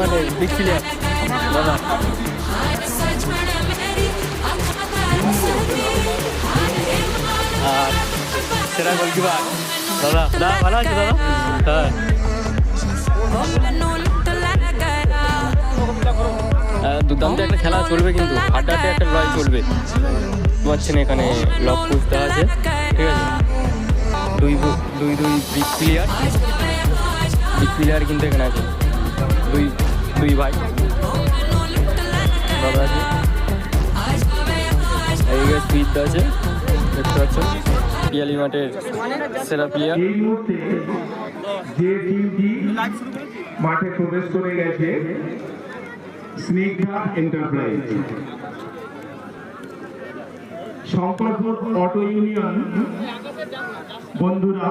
মানে big player দাদা। আর সেরা গোলকিপার দাদা। দাদা ভালো আছে দাদা? হ্যাঁ, দুর্দান্ত একটা খেলা চলবে, কিন্তু হাড্ডাহাড্ডি একটা লড়াই চলবে। পাচ্ছেন এখানে লক পুশ দেওয়া আছে, ঠিক আছে। দুই বিগ প্লেয়ার কিন্তু এখানে আছে, দুই ভাই দাদা আছে। এইদিকে স্পিড আছে, দেখতে পাচ্ছেন পিয়ালি মাঠের সেরা প্লেয়ার। এই মুহূর্তে যে টিমটি মাঠে প্রবেশ করে গেছে Snigdha enterprise, Shankarpur auto union বন্ধুরা